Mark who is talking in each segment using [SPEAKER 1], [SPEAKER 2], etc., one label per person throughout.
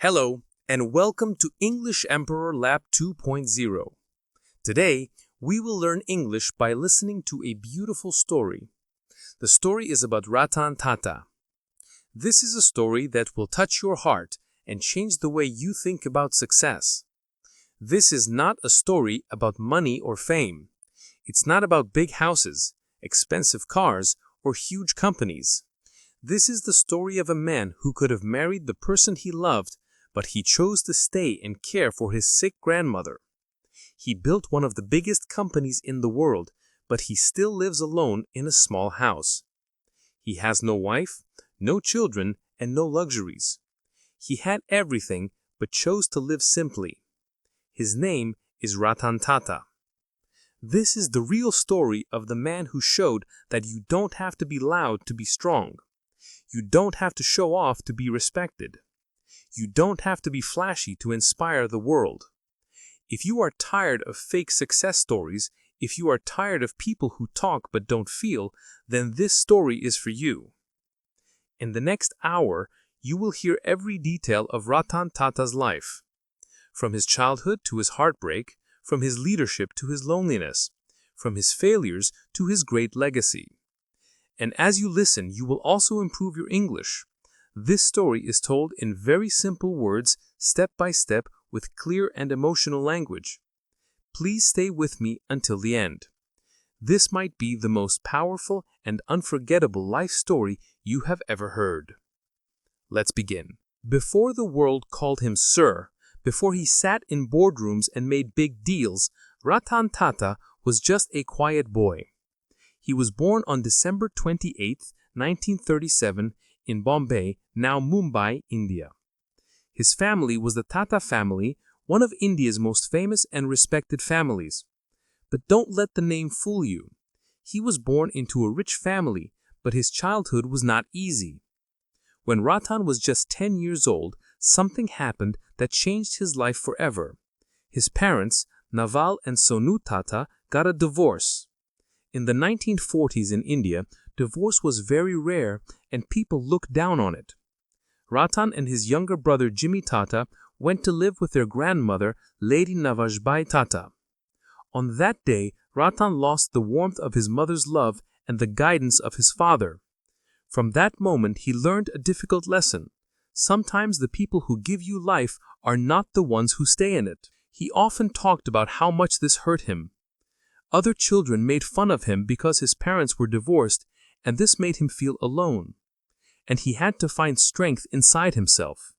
[SPEAKER 1] Hello, and welcome to English Emperor Lab 2.0. Today, we will learn English by listening to a beautiful story. The story is about Ratan Tata. This is a story that will touch your heart and change the way you think about success. This is not a story about money or fame. It's not about big houses, expensive cars, or huge companies. This is the story of a man who could have married the person he loved, but he chose to stay and care for his sick grandmother. He built one of the biggest companies in the world, but he still lives alone in a small house. He has no wife, no children, and no luxuries. He had everything, but chose to live simply. His name is Ratan Tata. This is the real story of the man who showed that you don't have to be loud to be strong. You don't have to show off to be respected. You don't have to be flashy to inspire the world. If you are tired of fake success stories, if you are tired of people who talk but don't feel, then this story is for you. In the next hour, you will hear every detail of Ratan Tata's life. From his childhood to his heartbreak, from his leadership to his loneliness, from his failures to his great legacy. And as you listen, you will also improve your English. This story is told in very simple words, step by step, with clear and emotional language. Please stay with me until the end. This might be the most powerful and unforgettable life story you have ever heard. Let's begin. Before the world called him Sir, before he sat in boardrooms and made big deals, Ratan Tata was just a quiet boy. He was born on December 28, 1937, in Bombay, now Mumbai, India. His family was the Tata family, one of India's most famous and respected families. But don't let the name fool you. He was born into a rich family, but his childhood was not easy. When Ratan was just 10 years old, something happened that changed his life forever. His parents, Naval and Sonu Tata, got a divorce. In the 1940s in India, divorce was very rare and people looked down on it. Ratan and his younger brother Jimmy Tata went to live with their grandmother, Lady Navajbai Tata. On that day, Ratan lost the warmth of his mother's love and the guidance of his father. From that moment, he learned a difficult lesson. Sometimes the people who give you life are not the ones who stay in it. He often talked about how much this hurt him. Other children made fun of him because his parents were divorced, and this made him feel alone. And he had to find strength inside himself.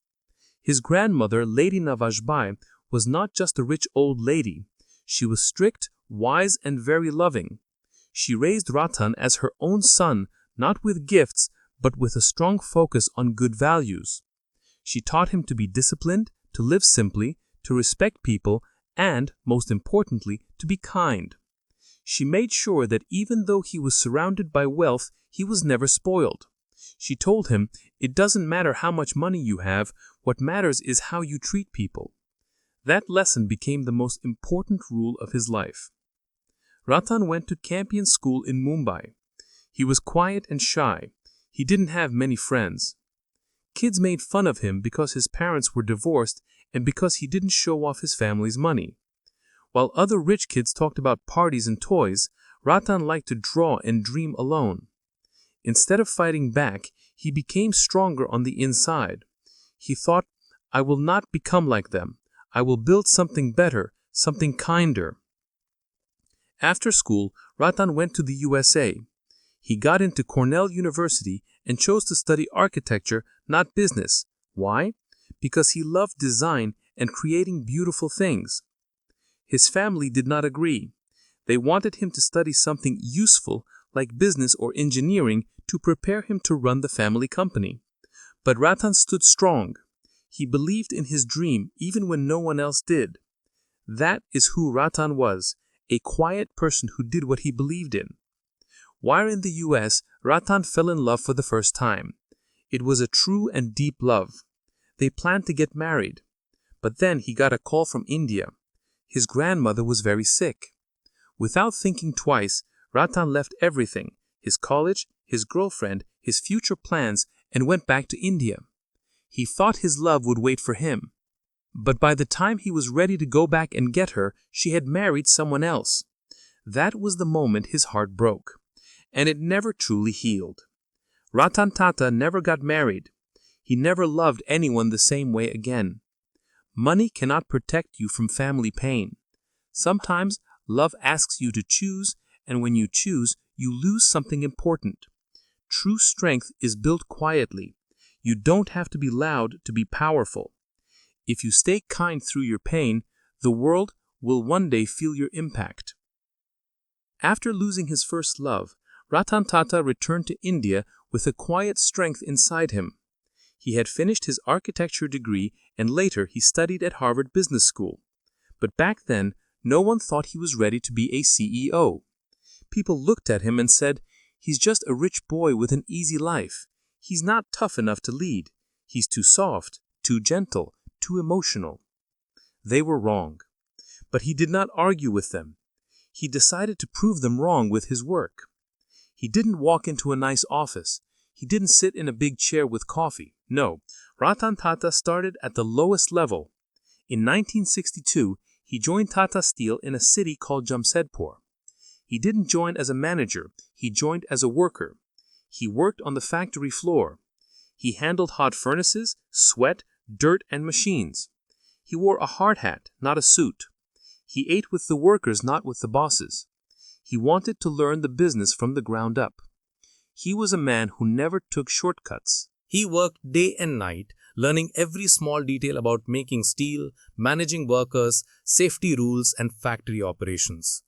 [SPEAKER 1] His grandmother, Lady Navajbai, was not just a rich old lady. She was strict, wise, and very loving. She raised Ratan as her own son, not with gifts, but with a strong focus on good values. She taught him to be disciplined, to live simply, to respect people, and, most importantly, to be kind. She made sure that even though he was surrounded by wealth, he was never spoiled. She told him, "It doesn't matter how much money you have, what matters is how you treat people." That lesson became the most important rule of his life. Ratan went to Campion School in Mumbai. He was quiet and shy. He didn't have many friends. Kids made fun of him because his parents were divorced and because he didn't show off his family's money. While other rich kids talked about parties and toys, Ratan liked to draw and dream alone. Instead of fighting back, he became stronger on the inside. He thought, "I will not become like them. I will build something better, something kinder." After school, Ratan went to the USA. He got into Cornell University and chose to study architecture, not business. Why? Because he loved design and creating beautiful things. His family did not agree. They wanted him to study something useful like business or engineering to prepare him to run the family company. But Ratan stood strong. He believed in his dream even when no one else did. That is who Ratan was, a quiet person who did what he believed in. While in the US, Ratan fell in love for the first time. It was a true and deep love. They planned to get married. But then he got a call from India. His grandmother was very sick. Without thinking twice, Ratan left everything, his college, his girlfriend, his future plans, and went back to India. He thought his love would wait for him. But by the time he was ready to go back and get her, she had married someone else. That was the moment his heart broke, and it never truly healed. Ratan Tata never got married. He never loved anyone the same way again. Money cannot protect you from family pain. Sometimes love asks you to choose, and when you choose, you lose something important. True strength is built quietly. You don't have to be loud to be powerful. If you stay kind through your pain, the world will one day feel your impact. After losing his first love, Ratan Tata returned to India with a quiet strength inside him. He had finished his architecture degree and later he studied at Harvard Business School. But back then, no one thought he was ready to be a CEO. People looked at him and said, "He's just a rich boy with an easy life. He's not tough enough to lead. He's too soft, too gentle, too emotional." They were wrong. But he did not argue with them. He decided to prove them wrong with his work. He didn't walk into a nice office. He didn't sit in a big chair with coffee. No, Ratan Tata started at the lowest level. In 1962, he joined Tata Steel in a city called Jamshedpur. He didn't join as a manager, he joined as a worker. He worked on the factory floor. He handled hot furnaces, sweat, dirt, and machines. He wore a hard hat, not a suit. He ate with the workers, not with the bosses. He wanted to learn the business from the ground up. He was a man who never took shortcuts. He worked day and night, learning every small detail about making steel, managing workers, safety rules, and factory operations.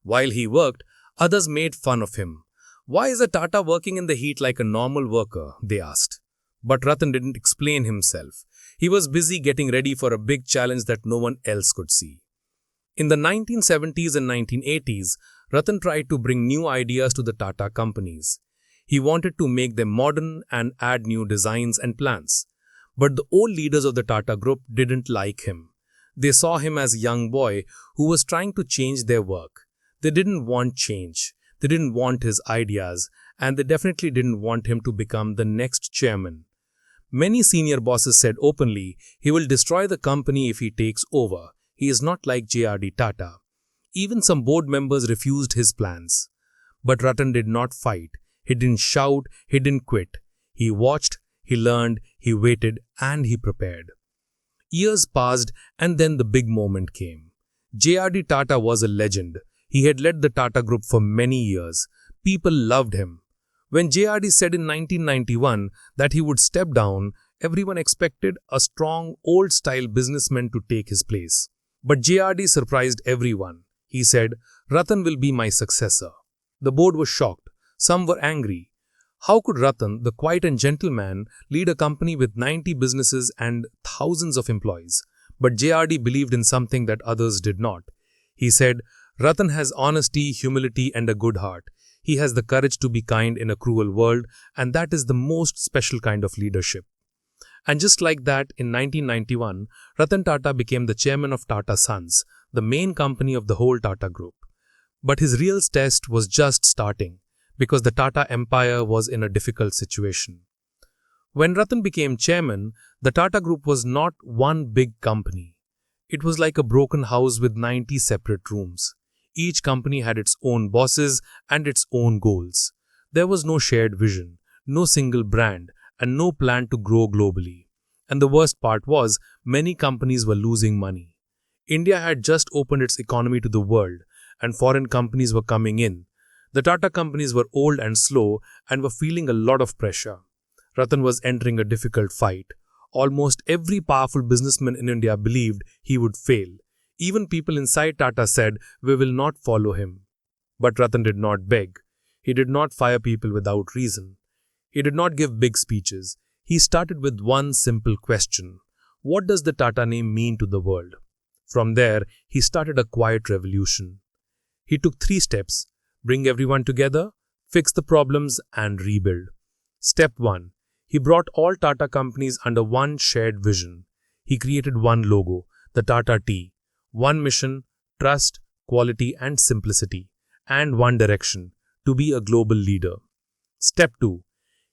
[SPEAKER 1] While he worked, others made fun of him. "Why is a Tata working in the heat like a normal worker?" they asked. But Ratan didn't explain himself. He was busy getting ready for a big challenge that no one else could see. In the 1970s and 1980s, Ratan tried to bring new ideas to the Tata companies. He wanted to make them modern and add new designs and plans. But the old leaders of the Tata Group didn't like him. They saw him as a young boy who was trying to change their work. They didn't want change. They didn't want his ideas, and they definitely didn't want him to become the next chairman. Many senior bosses said openly, he will destroy the company if he takes over. He is not like J.R.D. Tata. Even some board members refused his plans. But Ratan did not fight. He didn't shout. He didn't quit. He watched, he learned, he waited, and he prepared. Years passed, and then the big moment came. J.R.D. Tata was a legend. He had led the Tata Group for many years. People loved him. When J.R.D. said in 1991 that he would step down, everyone expected a strong, old-style businessman to take his place. But J.R.D. surprised everyone. He said, "Ratan will be my successor." The board was shocked. Some were angry. How could Ratan, the quiet and gentle man, lead a company with 90 businesses and thousands of employees? But J.R.D. believed in something that others did not. He said, "Ratan has honesty, humility, and a good heart. He has the courage to be kind in a cruel world, and that is the most special kind of leadership." And just like that, in 1991, Ratan Tata became the chairman of Tata Sons, the main company of the whole Tata Group. But his real test was just starting, because the Tata Empire was in a difficult situation. When Ratan became chairman, the Tata Group was not one big company. It was like a broken house with 90 separate rooms. Each company had its own bosses and its own goals. There was no shared vision, no single brand, and no plan to grow globally. And the worst part was, many companies were losing money. India had just opened its economy to the world, and foreign companies were coming in. The Tata companies were old and slow and were feeling a lot of pressure. Ratan was entering a difficult fight. Almost every powerful businessman in India believed he would fail. Even people inside Tata said, "We will not follow him." But Ratan did not beg. He did not fire people without reason. He did not give big speeches. He started with one simple question. What does the Tata name mean to the world? From there, he started a quiet revolution. He took 3 steps: bring everyone together, fix the problems, and rebuild. Step 1. He brought all Tata companies under one shared vision. He created one logo, the Tata T, one mission, trust, quality, and simplicity, and one direction, to be a global leader. Step 2.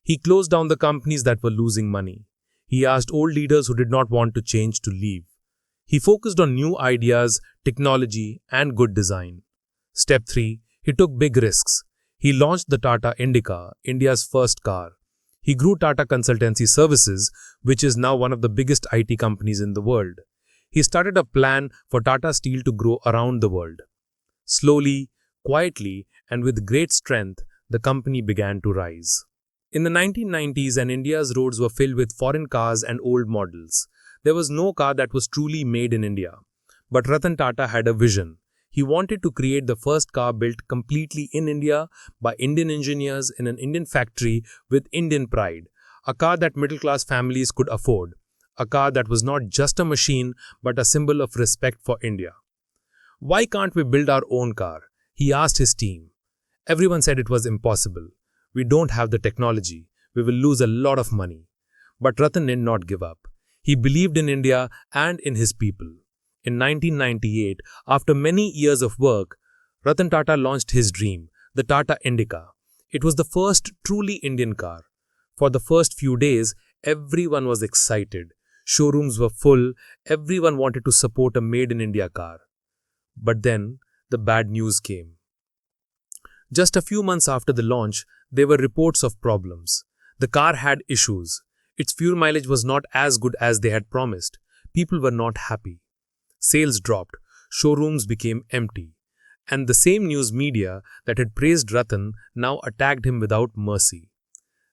[SPEAKER 1] He closed down the companies that were losing money. He asked old leaders who did not want to change to leave. He focused on new ideas, technology, and good design. Step 3. He took big risks. He launched the Tata Indica, India's first car. He grew Tata Consultancy Services, which is now one of the biggest IT companies in the world. He started a plan for Tata Steel to grow around the world. Slowly, quietly, and with great strength, the company began to rise. In the 1990s, and India's roads were filled with foreign cars and old models. There was no car that was truly made in India. But Ratan Tata had a vision. He wanted to create the first car built completely in India by Indian engineers in an Indian factory with Indian pride. A car that middle-class families could afford. A car that was not just a machine but a symbol of respect for India. Why can't we build our own car? He asked his team. Everyone said it was impossible. We don't have the technology. We will lose a lot of money. But Ratan did not give up. He believed in India and in his people. In 1998, after many years of work, Ratan Tata launched his dream, the Tata Indica. It was the first truly Indian car. For the first few days, everyone was excited. Showrooms were full. Everyone wanted to support a made-in-India car. But then, the bad news came. Just a few months after the launch, there were reports of problems. The car had issues. Its fuel mileage was not as good as they had promised. People were not happy. Sales dropped. Showrooms became empty. And the same news media that had praised Ratan now attacked him without mercy.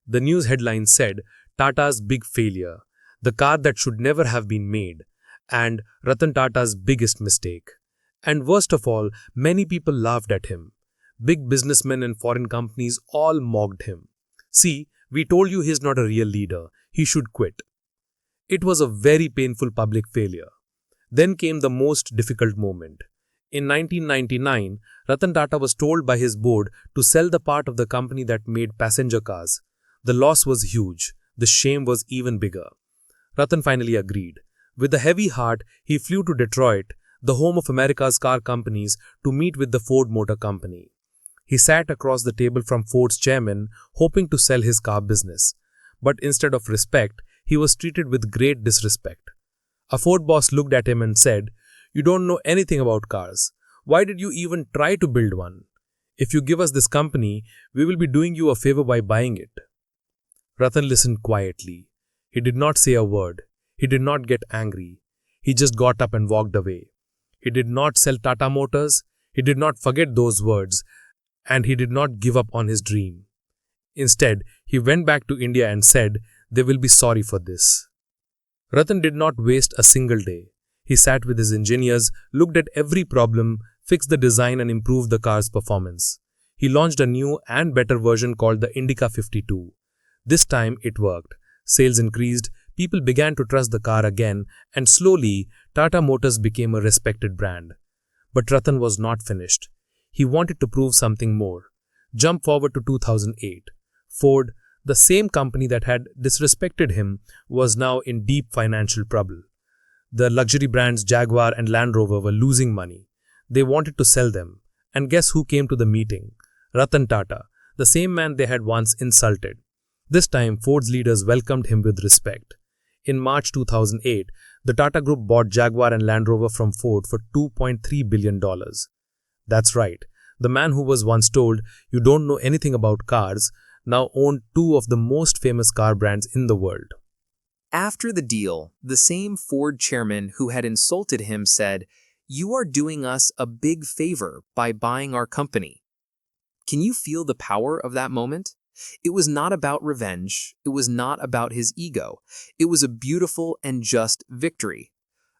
[SPEAKER 1] The news headline said, Tata's big failure, the car that should never have been made, and Ratan Tata's biggest mistake. And worst of all, many people laughed at him. Big businessmen and foreign companies all mocked him. See, we told you he's not a real leader. He should quit. It was a very painful public failure. Then came the most difficult moment. In 1999, Ratan Tata was told by his board to sell the part of the company that made passenger cars. The loss was huge. The shame was even bigger. Ratan finally agreed. With a heavy heart, he flew to Detroit, the home of America's car companies, to meet with the Ford Motor Company. He sat across the table from Ford's chairman, hoping to sell his car business. But instead of respect, he was treated with great disrespect. A Ford boss looked at him and said, "You don't know anything about cars. Why did you even try to build one? If you give us this company, we will be doing you a favor by buying it." Ratan listened quietly. He did not say a word. He did not get angry. He just got up and walked away. He did not sell Tata Motors. He did not forget those words. And he did not give up on his dream. Instead, he went back to India and said, "They will be sorry for this." Ratan did not waste a single day. He sat with his engineers, looked at every problem, fixed the design and improved the car's performance. He launched a new and better version called the Indica 52. This time it worked. Sales increased, people began to trust the car again, and slowly Tata Motors became a respected brand. But Ratan was not finished. He wanted to prove something more. Jump forward to 2008. Ford, the same company that had disrespected him, was now in deep financial trouble. The luxury brands Jaguar and Land Rover were losing money. They wanted to sell them. And guess who came to the meeting? Ratan Tata, the same man they had once insulted. This time, Ford's leaders welcomed him with respect. In March 2008, the Tata Group bought Jaguar and Land Rover from Ford for $2.3 billion. That's right, the man who was once told, "You don't know anything about cars," now owned two of the most famous car brands in the world.
[SPEAKER 2] After the deal, the same Ford chairman who had insulted him said, "You are doing us a big favor by buying our company." Can you feel the power of that moment? It was not about revenge. It was not about his ego. It was a beautiful and just victory.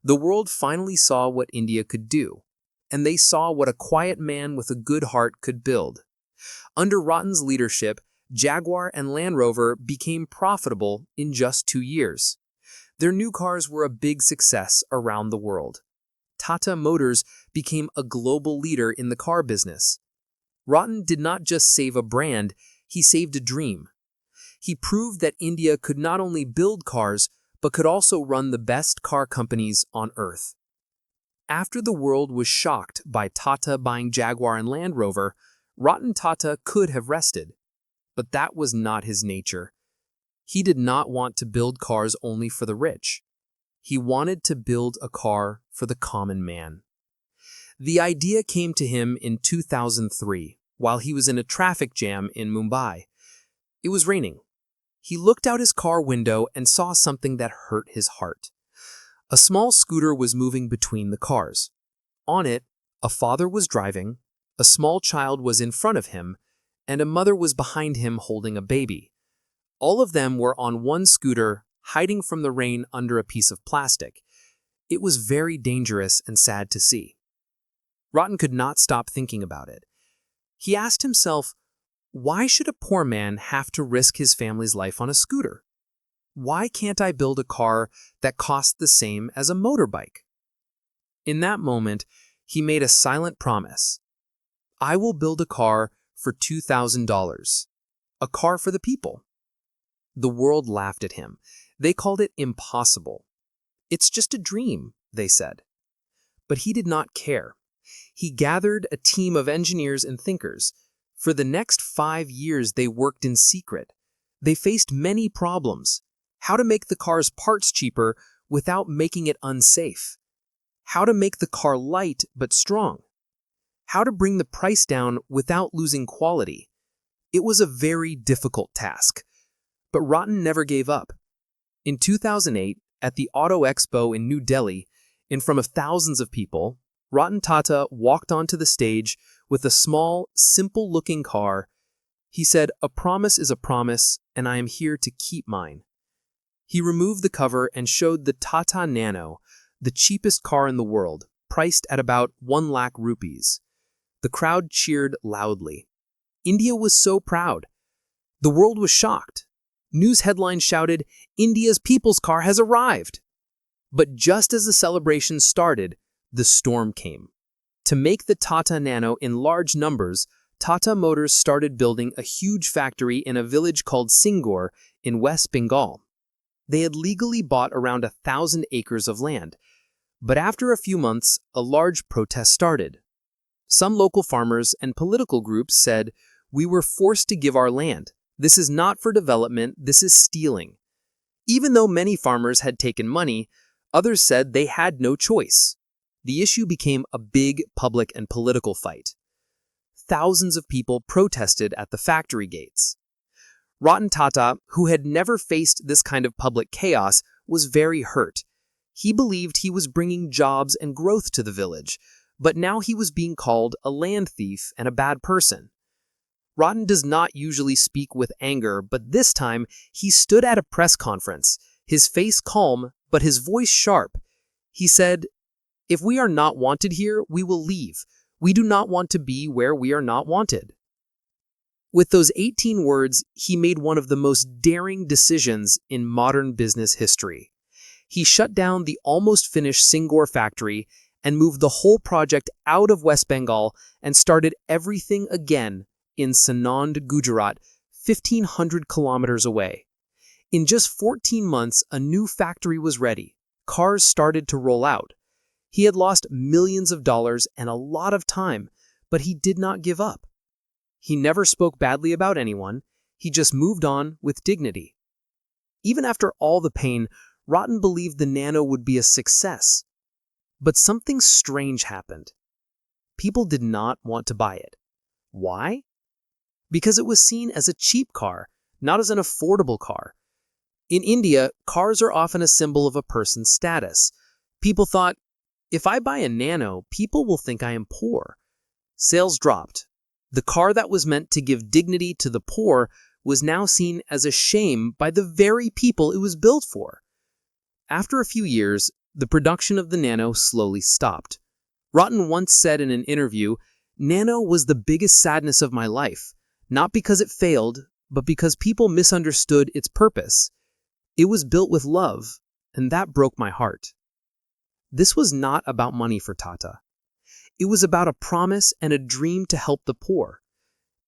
[SPEAKER 2] The world finally saw what India could do, and they saw what a quiet man with a good heart could build. Under Ratan's leadership, Jaguar and Land Rover became profitable in just 2 years. Their new cars were a big success around the world. Tata Motors became a global leader in the car business. Ratan did not just save a brand, he saved a dream. He proved that India could not only build cars, but could also run the best car companies on earth. After the world was shocked by Tata buying Jaguar and Land Rover, Ratan Tata could have rested. But that was not his nature. He did not want to build cars only for the rich. He wanted to build a car for the common man. The idea came to him in 2003, while he was in a traffic jam in Mumbai. It was raining. He looked out his car window and saw something that hurt his heart. A small scooter was moving between the cars. On it, a father was driving, a small child was in front of him, and a mother was behind him holding a baby. All of them were on one scooter, hiding from the rain under a piece of plastic. It was very dangerous and sad to see. Ratan could not stop thinking about it. He asked himself, why should a poor man have to risk his family's life on a scooter? Why can't I build a car that costs the same as a motorbike? In that moment, he made a silent promise. I will build a car for $2,000. A car for the people. The world laughed at him. They called it impossible. It's just a dream, they said. But he did not care. He gathered a team of engineers and thinkers. For the next 5 years, they worked in secret. They faced many problems. How to make the car's parts cheaper without making it unsafe. How to make the car light but strong. How to bring the price down without losing quality. It was a very difficult task. But Ratan never gave up. In 2008, at the Auto Expo in New Delhi, in front of thousands of people, Ratan Tata walked onto the stage with a small, simple-looking car. He said, "A promise is a promise, and I am here to keep mine." He removed the cover and showed the Tata Nano, the cheapest car in the world, priced at about 1 lakh rupees. The crowd cheered loudly. India was so proud. The world was shocked. News headlines shouted, "India's people's car has arrived!" But just as the celebration started, the storm came. To make the Tata Nano in large numbers, Tata Motors started building a huge factory in a village called Singur in West Bengal. They had legally bought around 1,000 acres of land. But after a few months, a large protest started. Some local farmers and political groups said, "We were forced to give our land. This is not for development, this is stealing." Even though many farmers had taken money, others said they had no choice. The issue became a big public and political fight. Thousands of people protested at the factory gates. Ratan Tata, who had never faced this kind of public chaos, was very hurt. He believed he was bringing jobs and growth to the village, but now he was being called a land thief and a bad person. Ratan does not usually speak with anger, but this time he stood at a press conference, his face calm, but his voice sharp. He said, "If we are not wanted here, we will leave. We do not want to be where we are not wanted." With those 18 words, he made one of the most daring decisions in modern business history. He shut down the almost finished Singur factory and moved the whole project out of West Bengal and started everything again in Sanand, Gujarat, 1,500 kilometers away. In just 14 months, a new factory was ready. Cars started to roll out. He had lost millions of dollars and a lot of time, but he did not give up. He never spoke badly about anyone. He just moved on with dignity. Even after all the pain, Ratan believed the Nano would be a success. But something strange happened. People did not want to buy it. Why? Because it was seen as a cheap car, not as an affordable car. In India, cars are often a symbol of a person's status. People thought, if I buy a Nano, people will think I am poor. Sales dropped. The car that was meant to give dignity to the poor was now seen as a shame by the very people it was built for. After a few years, the production of the Nano slowly stopped. Ratan once said in an interview, "Nano was the biggest sadness of my life, not because it failed, but because people misunderstood its purpose. It was built with love, and that broke my heart." This was not about money for Tata. It was about a promise and a dream to help the poor,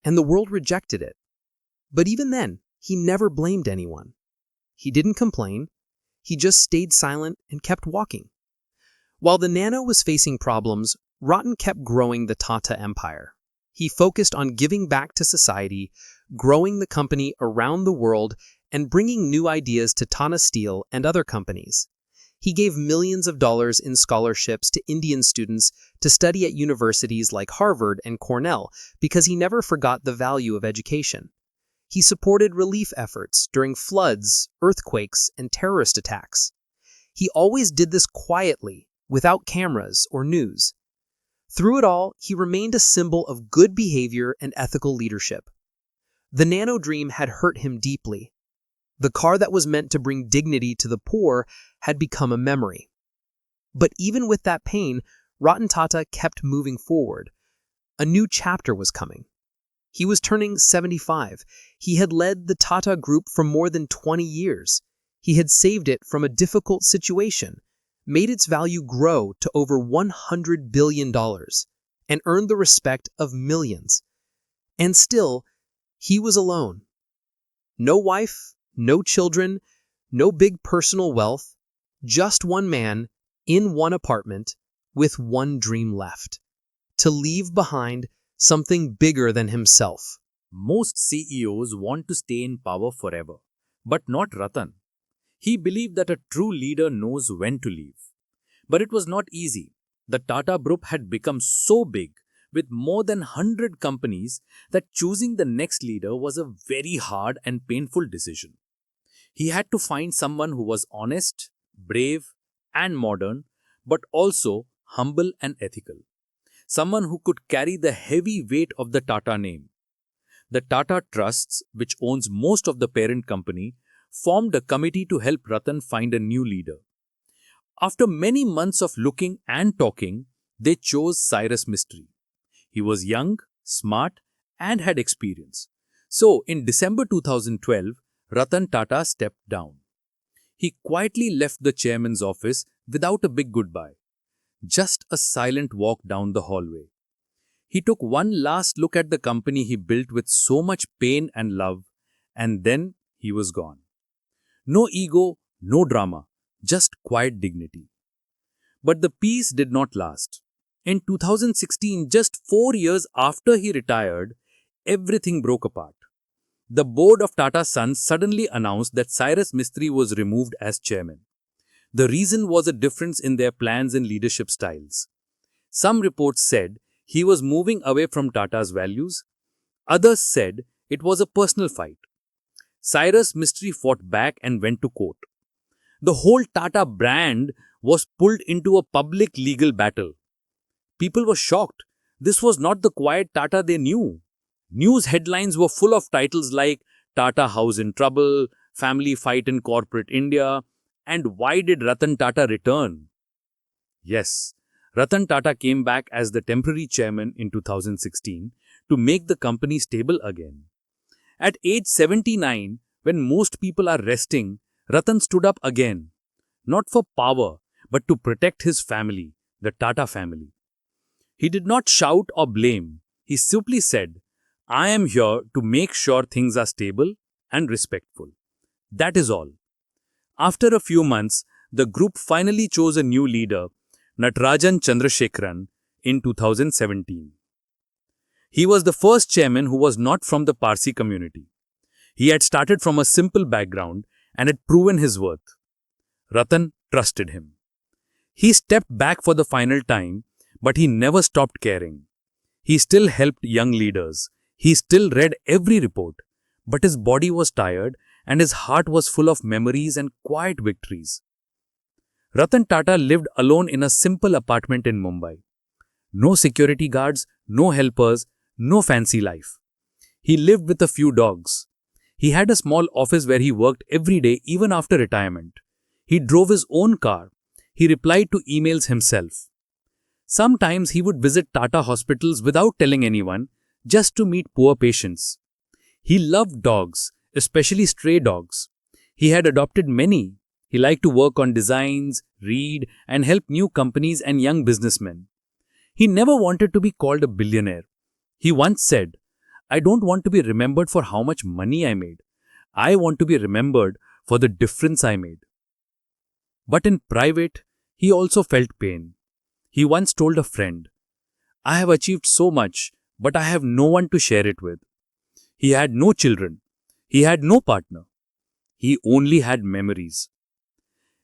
[SPEAKER 2] and the world rejected it. But even then, he never blamed anyone. He didn't complain. He just stayed silent and kept walking. While the Nano was facing problems, Ratan kept growing the Tata empire. He focused on giving back to society, growing the company around the world, and bringing new ideas to Tata Steel and other companies. He gave millions of dollars in scholarships to Indian students to study at universities like Harvard and Cornell because he never forgot the value of education. He supported relief efforts during floods, earthquakes, and terrorist attacks. He always did this quietly, without cameras or news. Through it all, he remained a symbol of good behavior and ethical leadership. The nano dream had hurt him deeply. The car that was meant to bring dignity to the poor had become a memory. But even with that pain, Ratan Tata kept moving forward. A new chapter was coming. He was turning 75. He had led the Tata Group for more than 20 years. He had saved it from a difficult situation, made its value grow to over $100 billion, and earned the respect of millions. And still, he was alone. No wife, no children, no big personal wealth, just one man in one apartment with one dream left: to leave behind something bigger than himself.
[SPEAKER 3] Most CEOs want to stay in power forever, but not Ratan. He believed that a true leader knows when to leave. But it was not easy. The Tata Group had become so big, with more than 100 companies, that choosing the next leader was a very hard and painful decision. He had to find someone who was honest, brave, and modern, but also humble and ethical. Someone who could carry the heavy weight of the Tata name. The Tata Trusts, which owns most of the parent company, formed a committee to help Ratan find a new leader. After many months of looking and talking, they chose Cyrus Mistry. He was young, smart, and had experience. So, in December 2012, Ratan Tata stepped down. He quietly left the chairman's office without a big goodbye. Just a silent walk down the hallway. He took one last look at the company he built with so much pain and love, and then he was gone. No ego, no drama, just quiet dignity. But the peace did not last. In 2016, just 4 years after he retired, everything broke apart. The board of Tata Sons suddenly announced that Cyrus Mistry was removed as chairman. The reason was a difference in their plans and leadership styles. Some reports said he was moving away from Tata's values. Others said it was a personal fight. Cyrus Mistry fought back and went to court. The whole Tata brand was pulled into a public legal battle. People were shocked. This was not the quiet Tata they knew. News headlines were full of titles like Tata House in Trouble, Family Fight in Corporate India, and Why Did Ratan Tata Return? Yes, Ratan Tata came back as the temporary chairman in 2016 to make the company stable again. At age 79, when most people are resting, Ratan stood up again, not for power, but to protect his family, the Tata family. He did not shout or blame. He simply said, "I am here to make sure things are stable and respectful." That is all. After a few months, the group finally chose a new leader, Natarajan Chandrasekharan, in 2017. He was the first chairman who was not from the Parsi community. He had started from a simple background and had proven his worth. Ratan trusted him. He stepped back for the final time, but he never stopped caring. He still helped young leaders. He still read every report. But his body was tired and his heart was full of memories and quiet victories. Ratan Tata lived alone in a simple apartment in Mumbai. No security guards, no helpers, no fancy life. He lived with a few dogs. He had a small office where he worked every day even after retirement. He drove his own car. He replied to emails himself. Sometimes he would visit Tata hospitals without telling anyone, just to meet poor patients. He loved dogs, especially stray dogs. He had adopted many. He liked to work on designs, read, and help new companies and young businessmen. He never wanted to be called a billionaire. He once said, "I don't want to be remembered for how much money I made. I want to be remembered for the difference I made." But in private, he also felt pain. He once told a friend, "I have achieved so much, but I have no one to share it with." He had no children. He had no partner. He only had memories.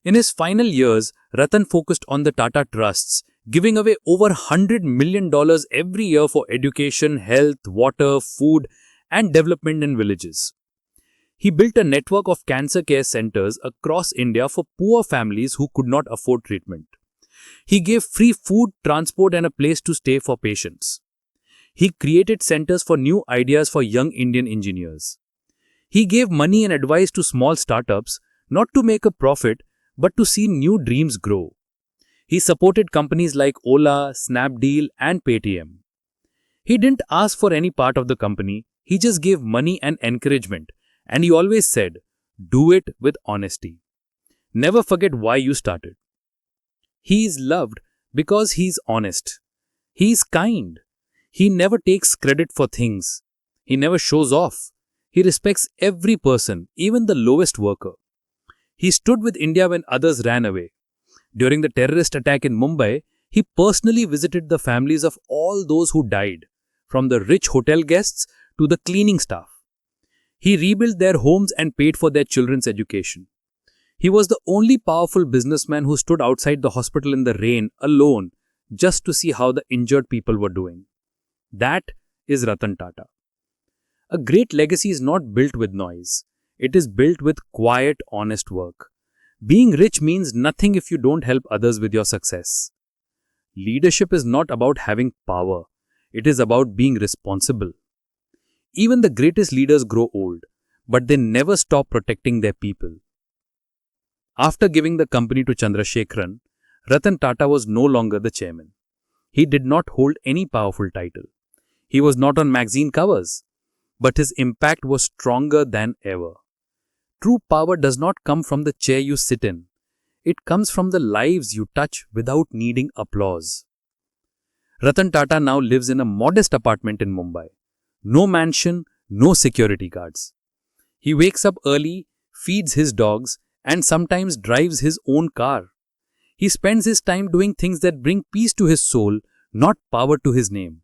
[SPEAKER 3] In his final years, Ratan focused on the Tata Trusts, giving away over $100 million every year for education, health, water, food, and development in villages. He built a network of cancer care centers across India for poor families who could not afford treatment. He gave free food, transport, and a place to stay for patients. He created centers for new ideas for young Indian engineers. He gave money and advice to small startups, not to make a profit, but to see new dreams grow. He supported companies like Ola, Snapdeal, and Paytm. He didn't ask for any part of the company, he just gave money and encouragement, and he always said, do it with honesty. Never forget why you started. He is loved because he is honest. He is kind. He never takes credit for things. He never shows off. He respects every person, even the lowest worker. He stood with India when others ran away. During the terrorist attack in Mumbai, he personally visited the families of all those who died, from the rich hotel guests to the cleaning staff. He rebuilt their homes and paid for their children's education. He was the only powerful businessman who stood outside the hospital in the rain alone just to see how the injured people were doing. That is Ratan Tata. A great legacy is not built with noise. It is built with quiet, honest work. Being rich means nothing if you don't help others with your success. Leadership is not about having power. It is about being responsible. Even the greatest leaders grow old, but they never stop protecting their people. After giving the company to Chandrasekharan, Ratan Tata was no longer the chairman. He did not hold any powerful title. He was not on magazine covers, but his impact was stronger than ever. True power does not come from the chair you sit in. It comes from the lives you touch without needing applause. Ratan Tata now lives in a modest apartment in Mumbai. No mansion, no security guards. He wakes up early, feeds his dogs, and sometimes drives his own car. He spends his time doing things that bring peace to his soul, not power to his name.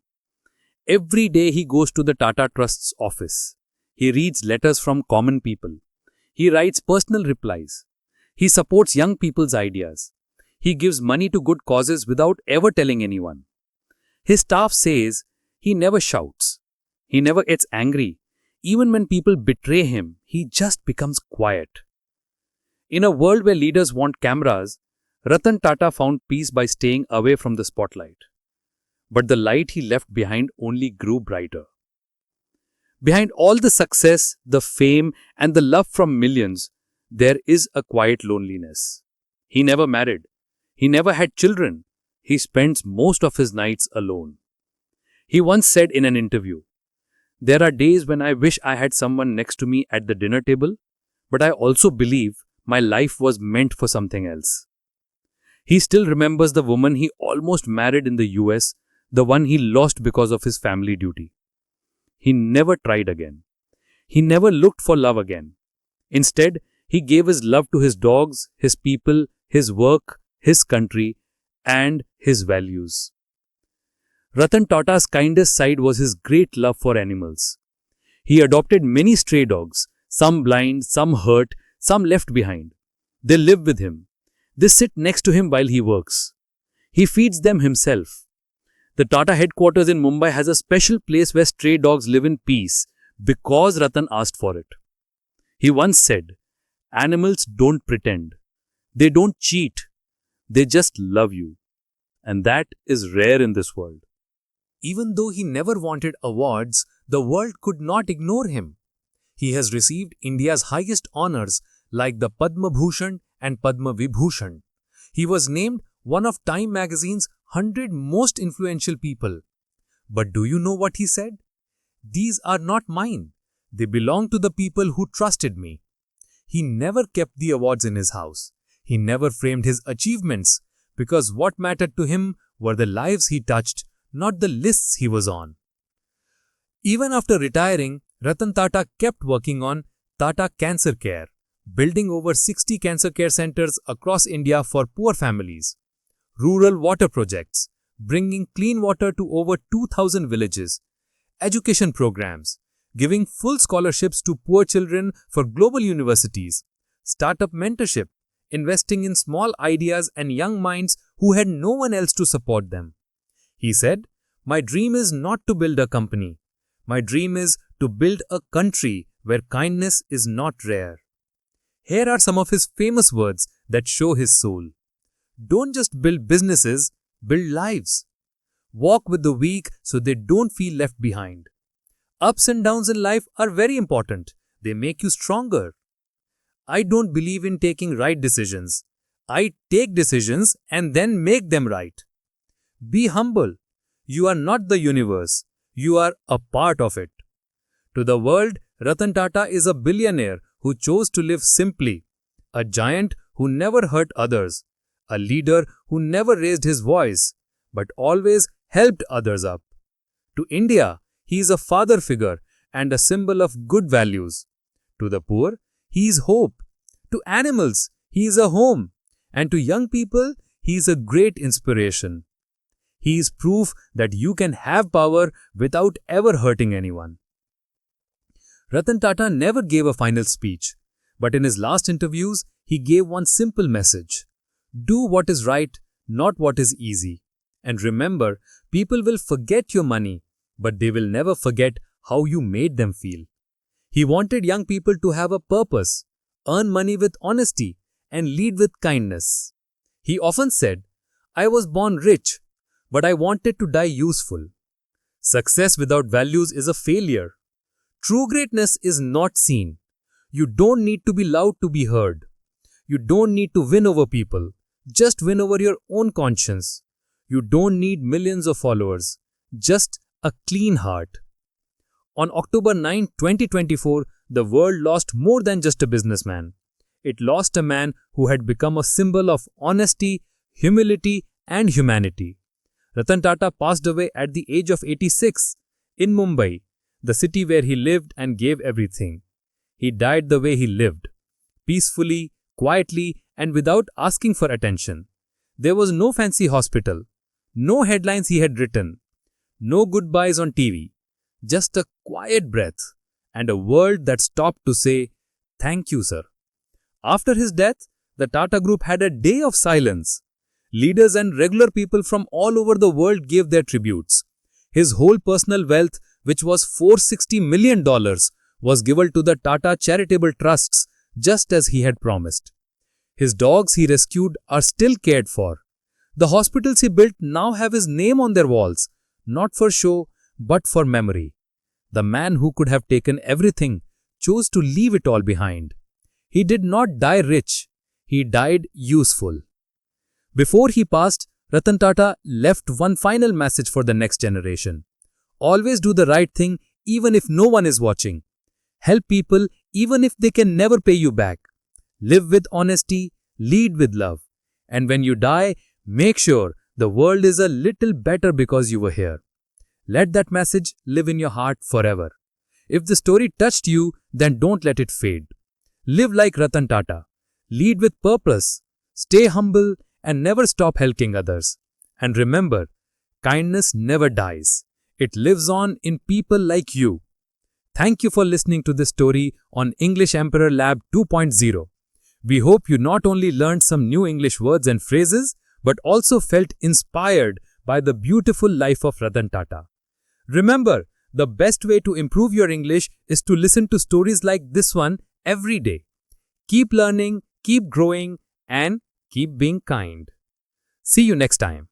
[SPEAKER 3] Every day he goes to the Tata Trust's office. He reads letters from common people. He writes personal replies. He supports young people's ideas. He gives money to good causes without ever telling anyone. His staff says he never shouts. He never gets angry. Even when people betray him, he just becomes quiet. In a world where leaders want cameras, Ratan Tata found peace by staying away from the spotlight. But the light he left behind only grew brighter. Behind all the success, the fame, and the love from millions, there is a quiet loneliness. He never married. He never had children. He spends most of his nights alone. He once said in an interview, "There are days when I wish I had someone next to me at the dinner table, but I also believe my life was meant for something else." He still remembers the woman he almost married in the US, the one he lost because of his family duty. He never tried again. He never looked for love again. Instead, he gave his love to his dogs, his people, his work, his country, and his values. Ratan Tata's kindest side was his great love for animals. He adopted many stray dogs, some blind, some hurt, some left behind. They live with him. They sit next to him while he works. He feeds them himself. The Tata headquarters in Mumbai has a special place where stray dogs live in peace because Ratan asked for it. He once said, "Animals don't pretend. They don't cheat. They just love you." And that is rare in this world.
[SPEAKER 1] Even though he never wanted awards, the world could not ignore him. He has received India's highest honors like the Padma Bhushan and Padma Vibhushan. He was named one of Time magazine's 100 most influential people. But do you know what he said? "These are not mine. They belong to the people who trusted me." He never kept the awards in his house. He never framed his achievements because what mattered to him were the lives he touched, not the lists he was on. Even after retiring, Ratan Tata kept working on Tata Cancer Care, building over 60 cancer care centers across India for poor families, rural water projects, bringing clean water to over 2,000 villages, education programs, giving full scholarships to poor children for global universities, startup mentorship, investing in small ideas and young minds who had no one else to support them. He said, "My dream is not to build a company. My dream is to build a country where kindness is not rare." Here are some of his famous words that show his soul. Don't just build businesses, build lives. Walk with the weak so they don't feel left behind. Ups and downs in life are very important. They make you stronger. I don't believe in taking right decisions. I take decisions and then make them right. Be humble. You are not the universe. You are a part of it. To the world, Ratan Tata is a billionaire who chose to live simply, a giant who never hurt others, a leader who never raised his voice, but always helped others up. To India, he is a father figure and a symbol of good values. To the poor, he is hope. To animals, he is a home. And to young people, he is a great inspiration. He is proof that you can have power without ever hurting anyone. Ratan Tata never gave a final speech, but in his last interviews, he gave one simple message. Do what is right, not what is easy. And remember, people will forget your money, but they will never forget how you made them feel. He wanted young people to have a purpose, earn money with honesty, and lead with kindness. He often said, "I was born rich, but I wanted to die useful." Success without values is a failure. True greatness is not seen. You don't need to be loud to be heard. You don't need to win over people. Just win over your own conscience. You don't need millions of followers. Just a clean heart. On October 9, 2024, the world lost more than just a businessman. It lost a man who had become a symbol of honesty, humility, and humanity. Ratan Tata passed away at the age of 86 in Mumbai, the city where he lived and gave everything. He died the way he lived, peacefully, quietly, and without asking for attention. There was no fancy hospital, no headlines he had written, no goodbyes on TV, just a quiet breath and a world that stopped to say, "Thank you, sir." After his death, the Tata Group had a day of silence. Leaders and regular people from all over the world gave their tributes. His whole personal wealth, which was $460 million, was given to the Tata charitable trusts, just as he had promised. His dogs he rescued are still cared for. The hospitals he built now have his name on their walls, not for show, but for memory. The man who could have taken everything chose to leave it all behind. He did not die rich. He died useful. Before he passed, Ratan Tata left one final message for the next generation. Always do the right thing even if no one is watching. Help people even if they can never pay you back. Live with honesty, lead with love. And when you die, make sure the world is a little better because you were here. Let that message live in your heart forever. If the story touched you, then don't let it fade. Live like Ratan Tata. Lead with purpose. Stay humble and never stop helping others. And remember, kindness never dies. It lives on in people like you. Thank you for listening to this story on English Emperor Lab 2.0. We hope you not only learned some new English words and phrases, but also felt inspired by the beautiful life of Ratan Tata. Remember, the best way to improve your English is to listen to stories like this one every day. Keep learning, keep growing, and keep being kind. See you next time.